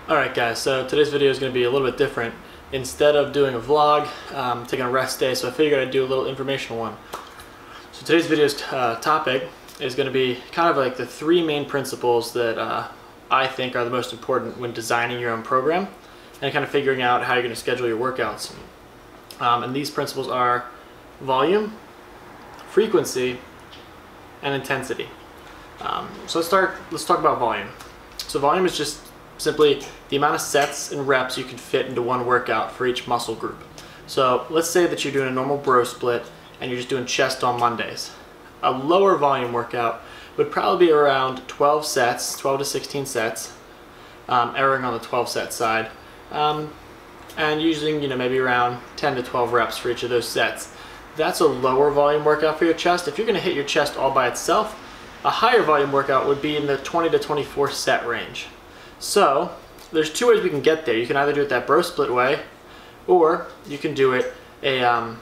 Alright guys, so today's video is going to be a little bit different. Instead of doing a vlog, I'm taking a rest day, so I figured I'd do a little informational one. So today's video's topic is going to be kind of like the three main principles that I think are the most important when designing your own program and kind of figuring out how you're going to schedule your workouts. And these principles are volume, frequency, and intensity. So let's talk about volume. So volume is just simply the amount of sets and reps you can fit into one workout for each muscle group. So let's say that you're doing a normal bro split and you're just doing chest on Mondays. A lower volume workout would probably be around 12 sets, 12 to 16 sets, erring on the 12 set side, and using maybe around 10 to 12 reps for each of those sets. That's a lower volume workout for your chest. If you're going to hit your chest all by itself, a higher volume workout would be in the 20 to 24 set range. So there's two ways we can get there. You can either do it that bro split way, or you can do it a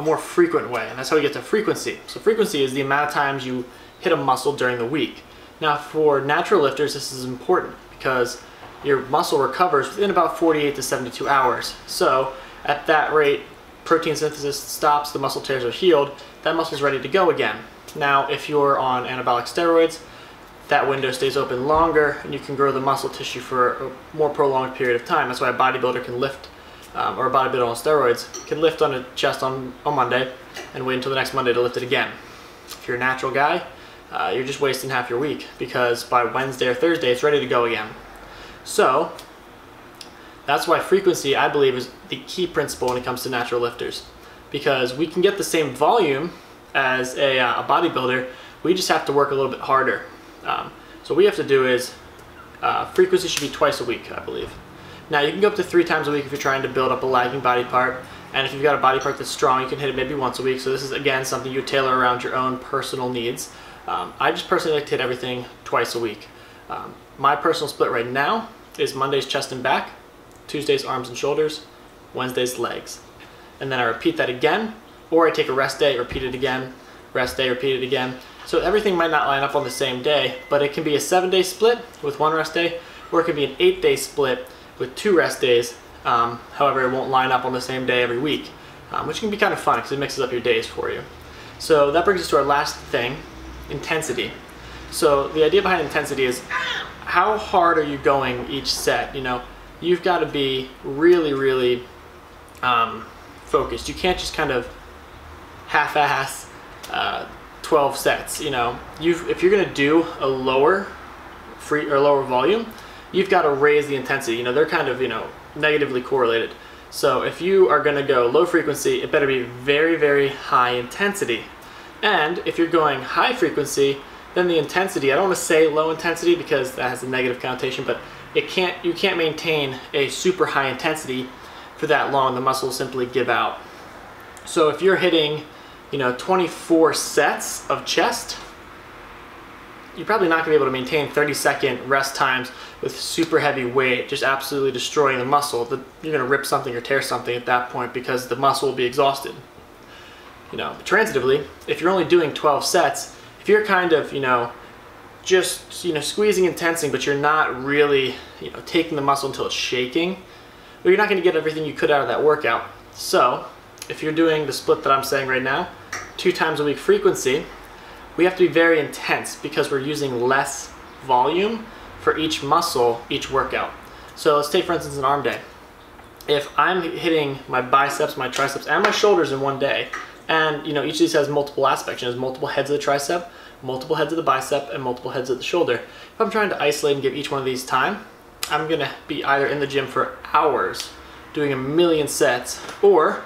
more frequent way, and that's how we get to frequency. So frequency is the amount of times you hit a muscle during the week. Now for natural lifters, this is important because your muscle recovers within about 48 to 72 hours. So at that rate, protein synthesis stops, the muscle tears are healed, that muscle's ready to go again. Now if you're on anabolic steroids, that window stays open longer and you can grow the muscle tissue for a more prolonged period of time. That's why a bodybuilder can lift, or a bodybuilder on steroids can lift on a chest on Monday and wait until the next Monday to lift it again. If you're a natural guy, you're just wasting half your week because by Wednesday or Thursday it's ready to go again. So that's why frequency, I believe, is the key principle when it comes to natural lifters, because we can get the same volume as a bodybuilder, we just have to work a little bit harder. So what we have to do is frequency should be twice a week, I believe. Now you can go up to 3 times a week if you're trying to build up a lagging body part, and if you've got a body part that's strong, you can hit it maybe once a week. So this is again something you tailor around your own personal needs. I just personally like to hit everything twice a week. My personal split right now is Mondays chest and back, Tuesdays arms and shoulders, Wednesdays legs, and then I repeat that again, or I take a rest day, repeat it again, rest day, repeat it again. So everything might not line up on the same day, but it can be a 7-day split with 1 rest day, or it could be an 8-day split with 2 rest days. However, it won't line up on the same day every week, which can be kind of fun because it mixes up your days for you. So that brings us to our last thing, intensity. So the idea behind intensity is how hard are you going each set? You've got to be really, really focused. You can't just kind of half-ass 12 sets. If you're going to do a lower volume, you've got to raise the intensity. They're kind of negatively correlated. So if you are going to go low frequency, it better be very, very high intensity. And if you're going high frequency, then the intensity, I don't want to say low intensity because that has a negative connotation, but you can't maintain a super high intensity for that long. The muscle will simply give out. So if you're hitting 24 sets of chest, you're probably not going to be able to maintain 30-second rest times with super heavy weight, just absolutely destroying the muscle. You're going to rip something or tear something at that point because the muscle will be exhausted. But transitively, if you're only doing 12 sets, if you're kind of, just, squeezing and tensing, but you're not really, taking the muscle until it's shaking, well, you're not going to get everything you could out of that workout. So if you're doing the split that I'm saying right now, 2 times a week frequency, we have to be very intense because we're using less volume for each muscle, each workout. So let's take, for instance, an arm day. If I'm hitting my biceps, my triceps, and my shoulders in one day, and each of these has multiple aspects. There's multiple heads of the tricep, multiple heads of the bicep, and multiple heads of the shoulder. If I'm trying to isolate and give each one of these time, I'm gonna be either in the gym for hours doing a million sets, or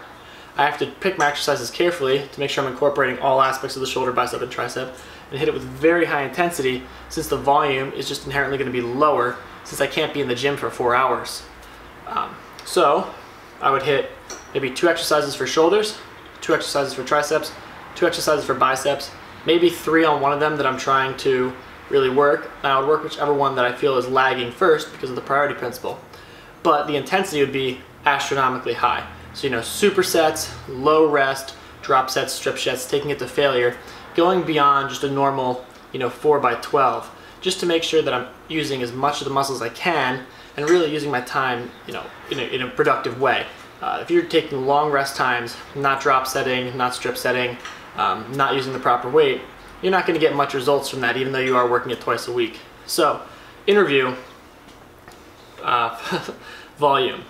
I have to pick my exercises carefully to make sure I'm incorporating all aspects of the shoulder, bicep, and tricep, and hit it with very high intensity since the volume is just inherently going to be lower since I can't be in the gym for 4 hours. So I would hit maybe 2 exercises for shoulders, 2 exercises for triceps, 2 exercises for biceps, maybe 3 on one of them that I'm trying to really work, and I would work whichever one that I feel is lagging first because of the priority principle. But the intensity would be astronomically high. So supersets, low rest, drop sets, strip sets, taking it to failure, going beyond just a normal 4 by 12. just to make sure that I'm using as much of the muscles as I can and really using my time, you know, in a productive way. If you're taking long rest times, not drop setting, not strip setting, not using the proper weight, you're not going to get much results from that, even though you are working it twice a week. So, in review, volume.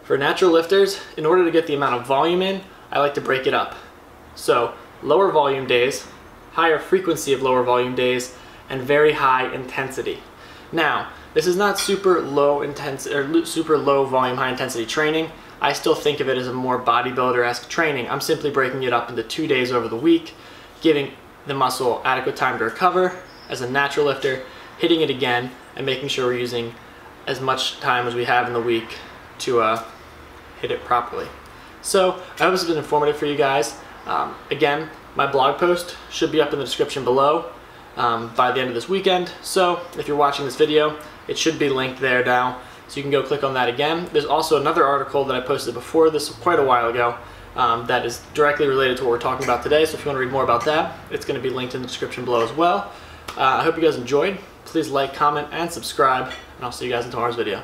For natural lifters, in order to get the amount of volume in, I like to break it up. So, lower volume days, higher frequency of lower volume days, and very high intensity. Now, this is not super low intensity or super low volume, high intensity training. I still think of it as a more bodybuilder-esque training. I'm simply breaking it up into 2 days over the week, giving the muscle adequate time to recover as a natural lifter, hitting it again, and making sure we're using as much time as we have in the week to hit it properly. So I hope this has been informative for you guys. Again, my blog post should be up in the description below by the end of this weekend. So if you're watching this video, it should be linked there now. So you can go click on that again. There's also another article that I posted before this quite a while ago that is directly related to what we're talking about today. So if you want to read more about that, it's going to be linked in the description below as well. I hope you guys enjoyed. Please like, comment, and subscribe, and I'll see you guys in tomorrow's video.